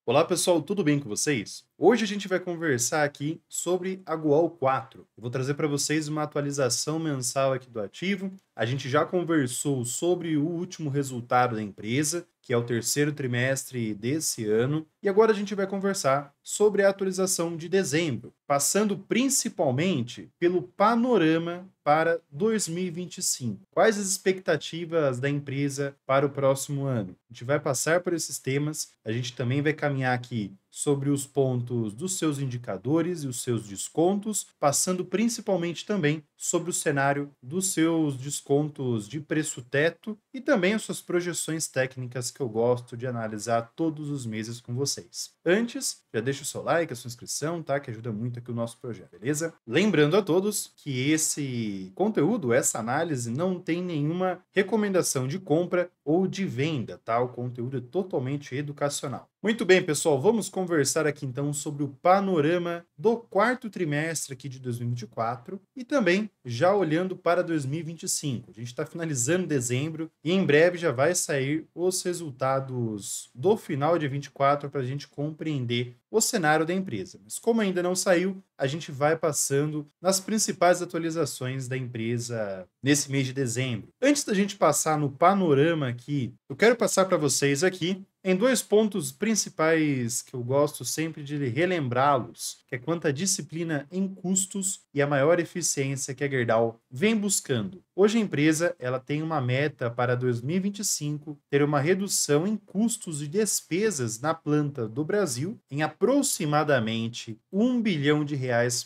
Olá pessoal, tudo bem com vocês? Hoje a gente vai conversar aqui sobre a Goal 4. Eu vou trazer para vocês uma atualização mensal aqui do ativo. A gente já conversou sobre o último resultado da empresa, que é o terceiro trimestre desse ano, e agora a gente vai conversar sobre a atualização de dezembro, passando principalmente pelo panorama para 2025. Quais as expectativas da empresa para o próximo ano? A gente vai passar por esses temas, a gente também vai caminhar aqui sobre os pontos dos seus indicadores e os seus descontos, passando principalmente também sobre o cenário dos seus descontos de preço teto e também as suas projeções técnicas que eu gosto de analisar todos os meses com vocês. Antes, já deixa o seu like, a sua inscrição, tá? Que ajuda muito aqui o nosso projeto, beleza? Lembrando a todos que esse conteúdo, essa análise, não tem nenhuma recomendação de compra ou de venda, tá? O conteúdo é totalmente educacional. Muito bem, pessoal, vamos conversar aqui então sobre o panorama do quarto trimestre aqui de 2024 e também já olhando para 2025. A gente está finalizando dezembro e em breve já vai sair os resultados do final de 24 para a gente compreender o cenário da empresa. Mas como ainda não saiu, a gente vai passando nas principais atualizações da empresa nesse mês de dezembro. Antes da gente passar no panorama aqui, eu quero passar para vocês aqui em dois pontos principais que eu gosto sempre de relembrá-los, que é quanto à disciplina em custos e a maior eficiência que a Gerdau vem buscando. Hoje a empresa ela tem uma meta para 2025 ter uma redução em custos e despesas na planta do Brasil em aproximadamente R$ 1 bilhão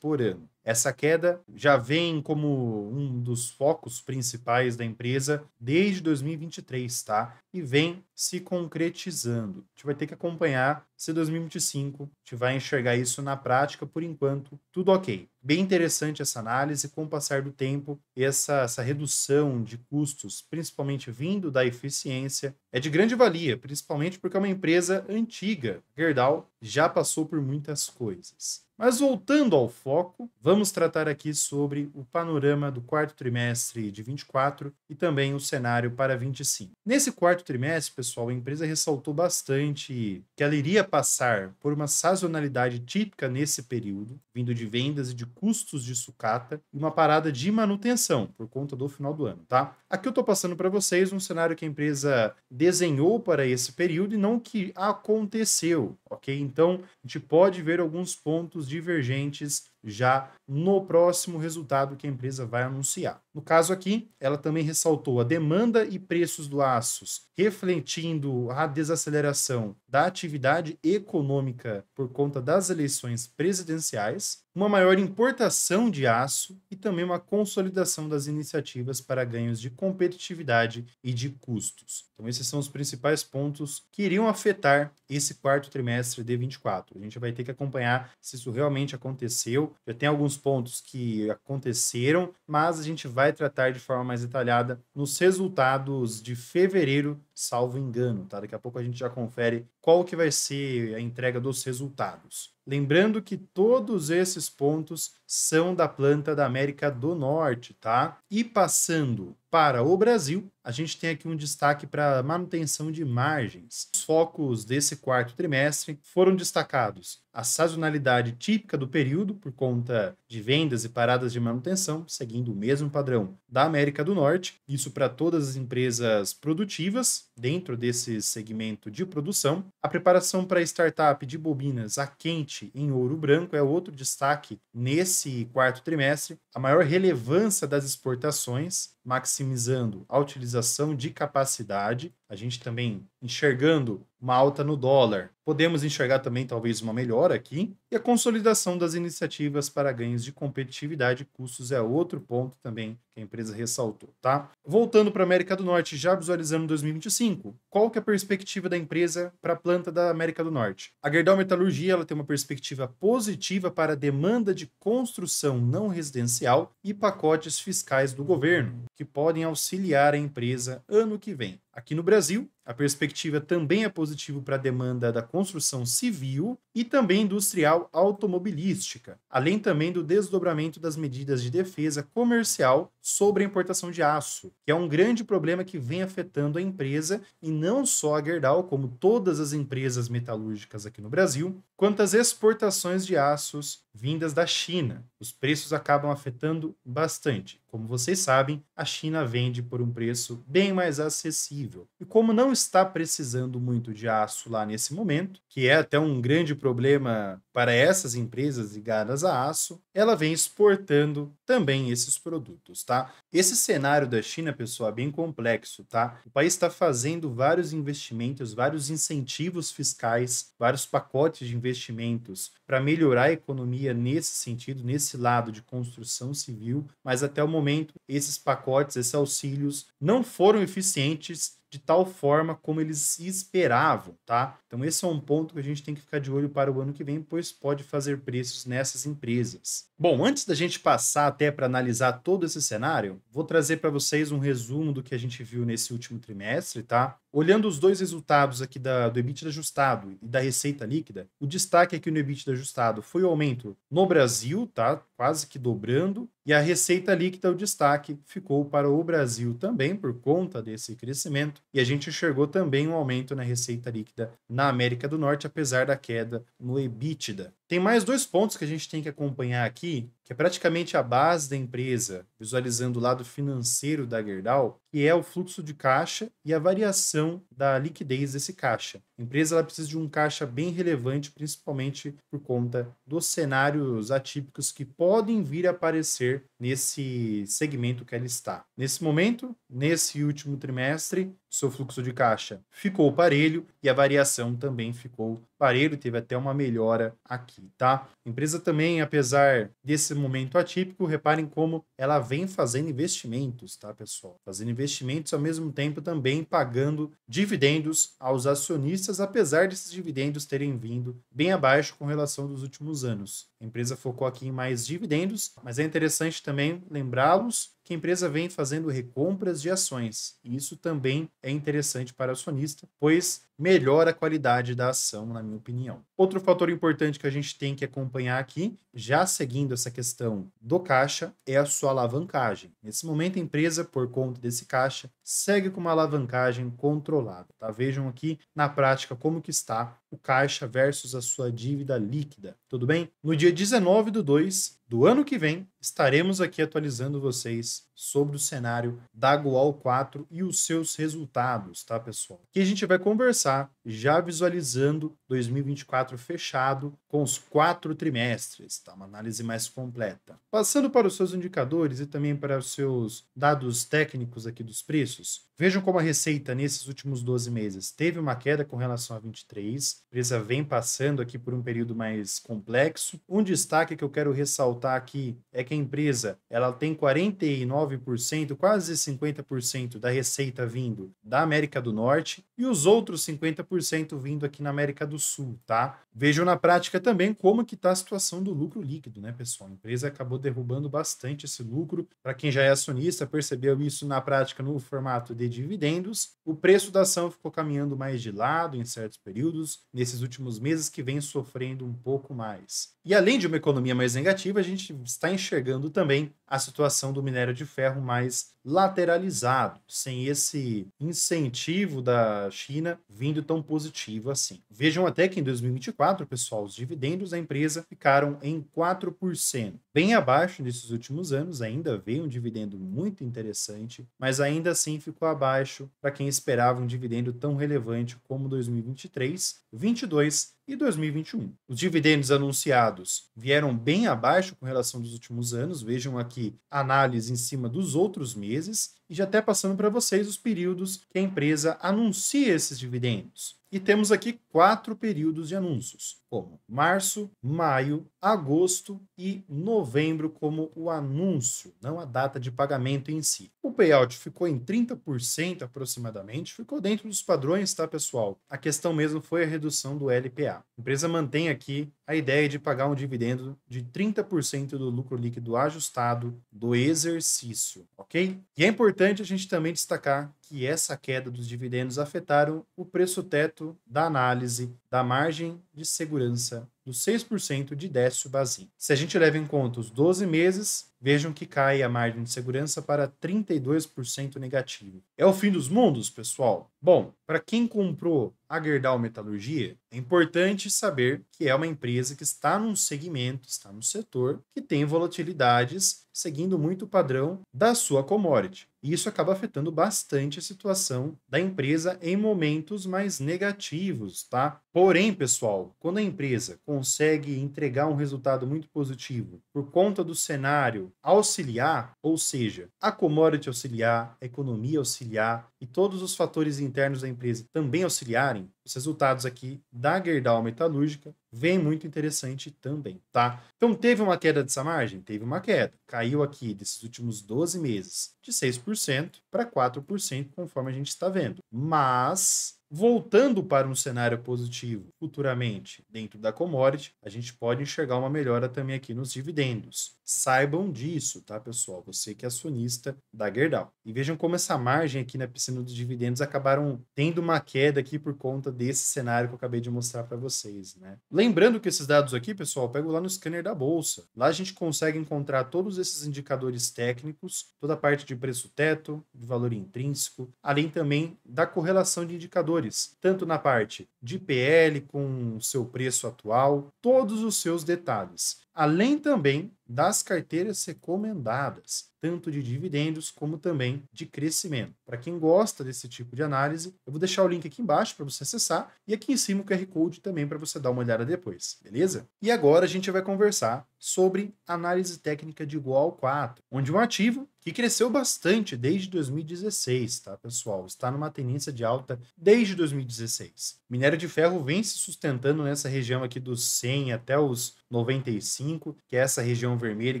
por ano. Essa queda já vem como um dos focos principais da empresa desde 2023, tá? E vem se concretizando. A gente vai ter que acompanhar se 2025 a gente vai enxergar isso na prática. Por enquanto, tudo ok. Bem interessante essa análise, com o passar do tempo, essa redução de custos, principalmente vindo da eficiência, é de grande valia, principalmente porque é uma empresa antiga. Gerdau já passou por muitas coisas. Mas voltando ao foco, vamos tratar aqui sobre o panorama do quarto trimestre de 24 e também o cenário para 25. Nesse quarto trimestre, pessoal, a empresa ressaltou bastante que ela iria passar por uma sazonalidade típica nesse período, vindo de vendas e de custos de sucata e uma parada de manutenção por conta do final do ano, tá? Aqui eu estou passando para vocês um cenário que a empresa desenhou para esse período e não que aconteceu, ok? Então, a gente pode ver alguns pontos divergentes já no próximo resultado que a empresa vai anunciar. No caso aqui, ela também ressaltou a demanda e preços do aços, refletindo a desaceleração da atividade econômica por conta das eleições presidenciais, uma maior importação de aço e também uma consolidação das iniciativas para ganhos de competitividade e de custos. Então, esses são os principais pontos que iriam afetar esse quarto trimestre de 24. A gente vai ter que acompanhar se isso realmente aconteceu. Já tem alguns pontos que aconteceram, mas a gente vai tratar de forma mais detalhada nos resultados de fevereiro, salvo engano, tá? Daqui a pouco a gente já confere qual que vai ser a entrega dos resultados. Lembrando que todos esses pontos são da planta da América do Norte, tá? E passando para o Brasil, a gente tem aqui um destaque para manutenção de margens. Os focos desse quarto trimestre foram destacados a sazonalidade típica do período, por conta de vendas e paradas de manutenção, seguindo o mesmo padrão da América do Norte, isso para todas as empresas produtivas dentro desse segmento de produção. A preparação para a startup de bobinas a quente em ouro branco é outro destaque nesse quarto trimestre. A maior relevância das exportações, maximizando a utilização de capacidade. A gente também enxergando uma alta no dólar. Podemos enxergar também talvez uma melhora aqui. E a consolidação das iniciativas para ganhos de competitividade e custos é outro ponto também que a empresa ressaltou, tá? Voltando para a América do Norte, já visualizando 2025, qual que é a perspectiva da empresa para a planta da América do Norte? A Gerdau Metalurgia ela tem uma perspectiva positiva para a demanda de construção não residencial e pacotes fiscais do governo, que podem auxiliar a empresa ano que vem. Aqui no Brasil, a perspectiva também é positiva para a demanda da construção civil e também industrial automobilística, além também do desdobramento das medidas de defesa comercial sobre a importação de aço, que é um grande problema que vem afetando a empresa e não só a Gerdau, como todas as empresas metalúrgicas aqui no Brasil, quanto as exportações de aços vindas da China. Os preços acabam afetando bastante. Como vocês sabem, a China vende por um preço bem mais acessível. E como não está precisando muito de aço lá nesse momento, que é até um grande problema para essas empresas ligadas a aço, ela vem exportando também esses produtos, tá? Esse cenário da China, pessoal, é bem complexo, tá? O país está fazendo vários investimentos, vários incentivos fiscais, vários pacotes de investimentos para melhorar a economia nesse sentido, nesse lado de construção civil, mas até o momento esses pacotes, esses auxílios não foram eficientes de tal forma como eles esperavam, tá? Então esse é um ponto que a gente tem que ficar de olho para o ano que vem, pois pode fazer preços nessas empresas. Bom, antes da gente passar até para analisar todo esse cenário, vou trazer para vocês um resumo do que a gente viu nesse último trimestre, tá? Olhando os dois resultados aqui do EBITDA ajustado e da receita líquida, o destaque aqui no EBITDA ajustado foi o aumento no Brasil, tá? Quase que dobrando, e a receita líquida, o destaque ficou para o Brasil também por conta desse crescimento, e a gente enxergou também um aumento na receita líquida na América do Norte, apesar da queda no EBITDA. Tem mais dois pontos que a gente tem que acompanhar aqui, que é praticamente a base da empresa, visualizando o lado financeiro da Gerdau, que é o fluxo de caixa e a variação da liquidez desse caixa. A empresa ela precisa de um caixa bem relevante, principalmente por conta dos cenários atípicos que podem vir a aparecer nesse segmento que ela está. Nesse momento, nesse último trimestre, seu fluxo de caixa ficou parelho e a variação também ficou parelho, teve até uma melhora aqui, tá? A empresa também, apesar desse momento atípico, reparem como ela vem fazendo investimentos, tá, pessoal? Fazendo investimentos ao mesmo tempo também pagando dividendos aos acionistas, apesar desses dividendos terem vindo bem abaixo com relação dos últimos anos. A empresa focou aqui em mais dividendos, mas é interessante também lembrá-los que a empresa vem fazendo recompras de ações. E isso também é interessante para o acionista, pois melhora a qualidade da ação, na minha opinião. Outro fator importante que a gente tem que acompanhar aqui, já seguindo essa questão do caixa, é a sua alavancagem. Nesse momento, a empresa, por conta desse caixa, segue com uma alavancagem controlada. Tá? Vejam aqui na prática como que está o caixa versus a sua dívida líquida. Tudo bem? No dia 19/2 do ano que vem, estaremos aqui atualizando vocês sobre o cenário da Goal 4 e os seus resultados, tá, pessoal? Aqui a gente vai conversar já visualizando 2024 fechado com os 4 trimestres, tá? Uma análise mais completa. Passando para os seus indicadores e também para os seus dados técnicos aqui dos preços, vejam como a receita nesses últimos 12 meses teve uma queda com relação a 23. A empresa vem passando aqui por um período mais complexo. Um destaque que eu quero ressaltar aqui é que a empresa ela tem 49%, quase 50% da receita vindo da América do Norte e os outros 50% vindo aqui na América do Sul, tá? Vejam na prática também como que está a situação do lucro líquido, né, pessoal? A empresa acabou derrubando bastante esse lucro. Para quem já é acionista, percebeu isso na prática no formato de dividendos. O preço da ação ficou caminhando mais de lado em certos períodos, nesses últimos meses que vem sofrendo um pouco mais. E além de uma economia mais negativa, a gente está enxergando também a situação do minério de ferro mais lateralizado, sem esse incentivo da China vindo tão positivo assim. Vejam até que em 2024, pessoal, os dividendos da empresa ficaram em 4%, bem abaixo desses últimos anos, ainda veio um dividendo muito interessante, mas ainda assim ficou abaixo para quem esperava um dividendo tão relevante como 2023, 2022 e 2021. Os dividendos anunciados vieram bem abaixo com relação dos últimos anos. Vejam aqui a análise em cima dos outros meses e já até passando para vocês os períodos que a empresa anuncia esses dividendos. E temos aqui 4 períodos de anúncios. como março, maio, agosto e novembro como o anúncio, não a data de pagamento em si. O payout ficou em 30% aproximadamente, ficou dentro dos padrões, tá, pessoal? A questão mesmo foi a redução do LPA. A empresa mantém aqui a ideia de pagar um dividendo de 30% do lucro líquido ajustado do exercício, ok? E é importante a gente também destacar que essa queda dos dividendos afetaram o preço teto da análise da margem de segurança dos 6% de Décio Bazin. Se a gente leva em conta os 12 meses, vejam que cai a margem de segurança para 32% negativo. É o fim dos mundos, pessoal? Bom, para quem comprou a Gerdau Metalurgia, é importante saber que é uma empresa que está num segmento, está no setor, que tem volatilidades seguindo muito o padrão da sua commodity. E isso acaba afetando bastante a situação da empresa em momentos mais negativos, tá? Porém, pessoal, quando a empresa consegue entregar um resultado muito positivo por conta do cenário auxiliar, ou seja, a commodity auxiliar, a economia auxiliar e todos os fatores internos da empresa também auxiliarem, os resultados aqui da Gerdau Metalúrgica vem muito interessante também, tá? Então, teve uma queda dessa margem? Teve uma queda. Caiu aqui desses últimos 12 meses de 6% para 4%, conforme a gente está vendo. Mas, voltando para um cenário positivo futuramente dentro da commodity, a gente pode enxergar uma melhora também aqui nos dividendos. Saibam disso, tá, pessoal? Você que é acionista da Gerdau. E vejam como essa margem aqui na piscina dos dividendos acabaram tendo uma queda aqui por conta desse cenário que eu acabei de mostrar para vocês, né? Lembrando que esses dados aqui, pessoal, eu pego lá no scanner da bolsa. Lá a gente consegue encontrar todos esses indicadores técnicos, toda a parte de preço teto, de valor intrínseco, além também da correlação de indicadores, tanto na parte de PL com o seu preço atual, todos os seus detalhes. Além também das carteiras recomendadas, tanto de dividendos como também de crescimento. Para quem gosta desse tipo de análise, eu vou deixar o link aqui embaixo para você acessar e aqui em cima o QR Code também para você dar uma olhada depois, beleza? E agora a gente vai conversar sobre análise técnica de igual 4, onde um ativo que cresceu bastante desde 2016, tá, pessoal? Está numa tendência de alta desde 2016. Minério de ferro vem se sustentando nessa região aqui dos 100 até os 95, que é essa região vermelha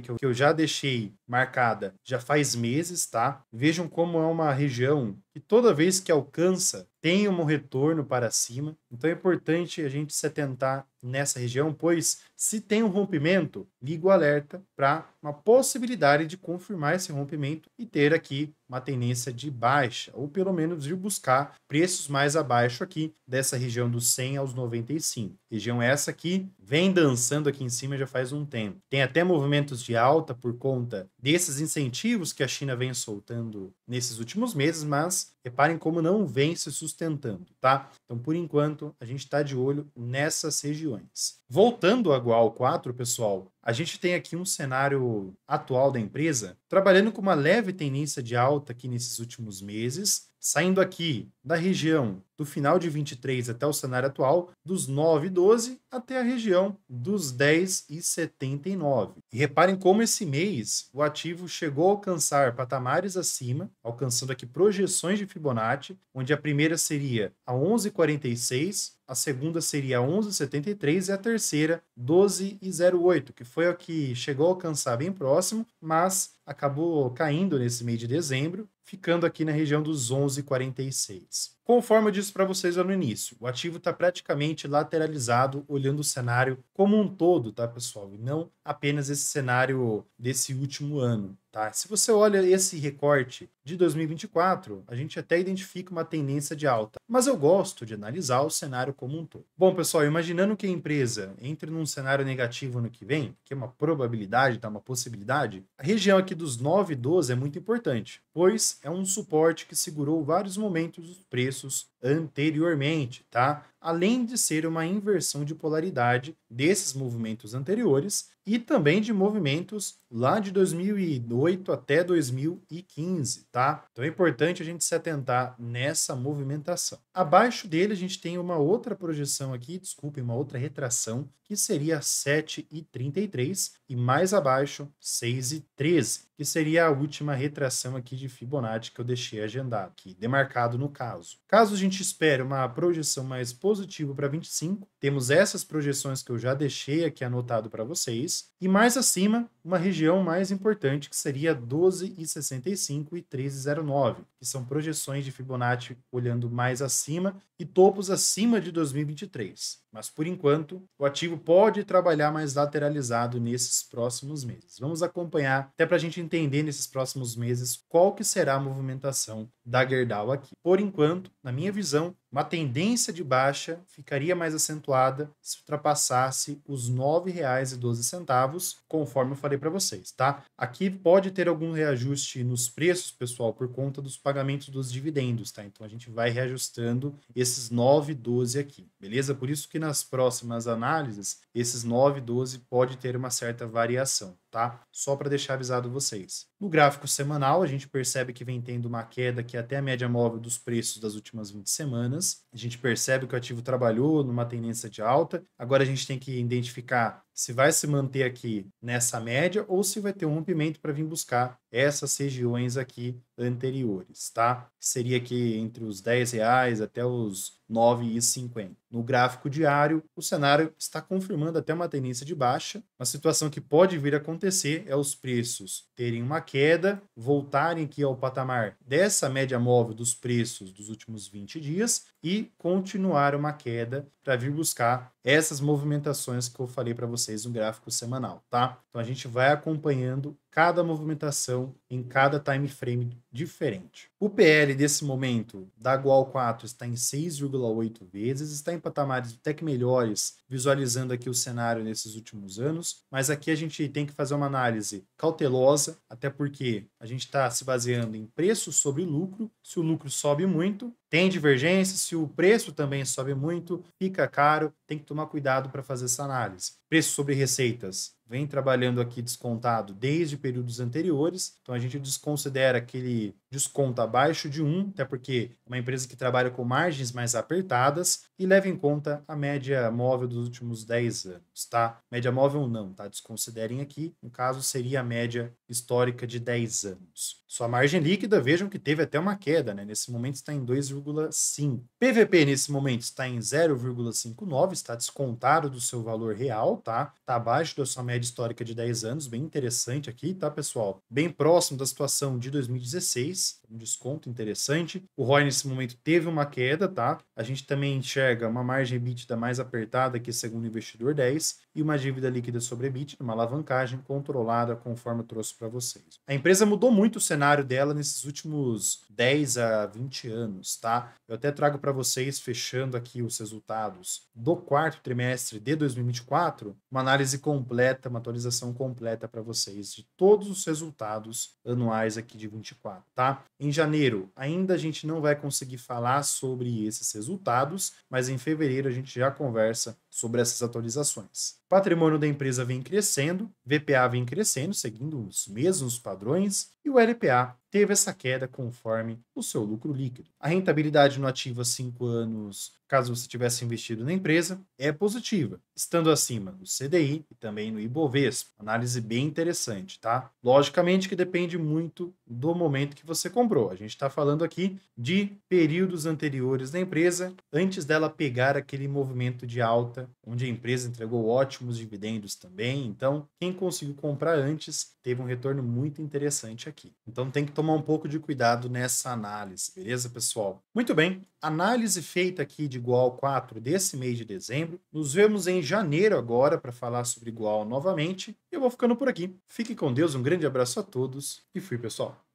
que eu já deixei marcada já faz meses, tá? Vejam como é uma região que toda vez que alcança tem um retorno para cima. Então é importante a gente se atentar nessa região, pois se tem um rompimento, liga o alerta para uma possibilidade de confirmar esse rompimento e ter aqui uma tendência de baixa, ou pelo menos ir buscar preços mais abaixo aqui dessa região dos 100 aos 95. Região essa aqui vem dançando aqui em cima já faz um tempo. Tem até movimentos de alta por conta desses incentivos que a China vem soltando nesses últimos meses, mas reparem como não vem se sustentando, tá? Então, por enquanto, a gente está de olho nessas regiões. Voltando ao Gual 4, pessoal, a gente tem aqui um cenário atual da empresa trabalhando com uma leve tendência de alta aqui nesses últimos meses, saindo aqui da região do final de 23 até o cenário atual, dos 9,12 até a região dos 10,79. E reparem como esse mês o ativo chegou a alcançar patamares acima, alcançando aqui projeções de Fibonacci, onde a primeira seria a 11,46, a segunda seria a 11,73 e a terceira 12,08, que foi a que chegou a alcançar bem próximo, mas acabou caindo nesse mês de dezembro, ficando aqui na região dos 11,46. Conforme eu disse para vocês lá no início, o ativo está praticamente lateralizado, olhando o cenário como um todo, tá, pessoal? E não apenas esse cenário desse último ano, tá? Se você olha esse recorte de 2024, a gente até identifica uma tendência de alta, mas eu gosto de analisar o cenário como um todo. Bom, pessoal, imaginando que a empresa entre num cenário negativo ano que vem, que é uma probabilidade, tá, uma possibilidade, a região aqui dos 9,12 é muito importante, pois é um suporte que segurou vários momentos dos preços anteriormente, tá? Além de ser uma inversão de polaridade desses movimentos anteriores e também de movimentos lá de 2008 até 2015, tá? Então é importante a gente se atentar nessa movimentação. Abaixo dele a gente tem uma outra projeção aqui, desculpem, uma outra retração, que seria 7,33 e mais abaixo 6,13, que seria a última retração aqui de Fibonacci que eu deixei agendado aqui, demarcado no caso. Caso a gente espere uma projeção mais positiva positivo para 25. Temos essas projeções que eu já deixei aqui anotado para vocês. E mais acima, uma região mais importante que seria 12,65 e 13,09, que são projeções de Fibonacci olhando mais acima e topos acima de 2023. Mas, por enquanto, o ativo pode trabalhar mais lateralizado nesses próximos meses. Vamos acompanhar, até para a gente entender nesses próximos meses qual que será a movimentação da Gerdau aqui. Por enquanto, na minha visão, uma tendência de baixa ficaria mais acentuada se ultrapassasse os R$ 9,12, conforme eu falei para vocês, tá? Aqui pode ter algum reajuste nos preços, pessoal, por conta dos pagamentos dos dividendos, tá? Então a gente vai reajustando esses 9,12 aqui, beleza? Por isso que nas próximas análises, esses 9,12 pode ter uma certa variação, tá? Só para deixar avisado vocês. No gráfico semanal, a gente percebe que vem tendo uma queda aqui até a média móvel dos preços das últimas 20 semanas. A gente percebe que o ativo trabalhou numa tendência de alta. Agora a gente tem que identificar se vai se manter aqui nessa média ou se vai ter um rompimento para vir buscar essas regiões aqui anteriores, tá? Seria aqui entre os R$ 10 até os R$ 9,50. No gráfico diário, o cenário está confirmando até uma tendência de baixa. Uma situação que pode vir a acontecer é os preços terem uma queda, voltarem aqui ao patamar dessa média móvel dos preços dos últimos 20 dias e continuar uma queda para vir buscar essas movimentações que eu falei para vocês no gráfico semanal, tá? Então a gente vai acompanhando cada movimentação em cada time frame diferente. O PL desse momento da Gual 4 está em 6,8 vezes, está em patamares até que melhores, visualizando aqui o cenário nesses últimos anos, mas aqui a gente tem que fazer uma análise cautelosa, até porque a gente está se baseando em preço sobre lucro. Se o lucro sobe muito, tem divergência, se o preço também sobe muito, fica caro, tem que tomar cuidado para fazer essa análise. Preço sobre receitas vem trabalhando aqui descontado desde períodos anteriores, então a gente desconsidera aquele desconto abaixo de 1, até porque é uma empresa que trabalha com margens mais apertadas e leva em conta a média móvel dos últimos 10 anos, tá? Média móvel não, tá? Desconsiderem aqui, no caso seria a média histórica de 10 anos. Sua margem líquida, vejam que teve até uma queda, né? Nesse momento está em 2,5. PVP nesse momento está em 0,59, está descontado do seu valor real, tá? Está abaixo da sua média histórica de 10 anos, bem interessante aqui, tá, pessoal? Bem próximo da situação de 2016, um desconto interessante. O ROI nesse momento teve uma queda, tá? A gente também enxerga uma margem EBITDA mais apertada que segundo o investidor 10 e uma dívida líquida sobre EBITDA, uma alavancagem controlada conforme eu trouxe para vocês. A empresa mudou muito o cenário dela nesses últimos 10 a 20 anos, tá? Eu até trago para vocês, fechando aqui os resultados do quarto trimestre de 2024, uma análise completa, uma atualização completa para vocês de todos os resultados anuais aqui de 24, tá? Em janeiro, ainda a gente não vai conseguir falar sobre esses resultados, mas em fevereiro a gente já conversa sobre essas atualizações. O patrimônio da empresa vem crescendo, VPA vem crescendo, seguindo os mesmos padrões, e o LPA teve essa queda conforme o seu lucro líquido. A rentabilidade no ativo a 5 anos, caso você tivesse investido na empresa, é positiva, estando acima do CDI e também no Ibovespa. Análise bem interessante, tá? Logicamente que depende muito do momento que você comprou. A gente está falando aqui de períodos anteriores da empresa, antes dela pegar aquele movimento de alta, onde a empresa entregou ótimos dividendos também. Então, quem conseguiu comprar antes teve um retorno muito interessante aqui. Então, tem que tomar um pouco de cuidado nessa análise, beleza, pessoal? Muito bem, análise feita aqui de Gual 4 desse mês de dezembro. Nos vemos em janeiro agora para falar sobre Gual novamente. Eu vou ficando por aqui. Fique com Deus, um grande abraço a todos e fui, pessoal.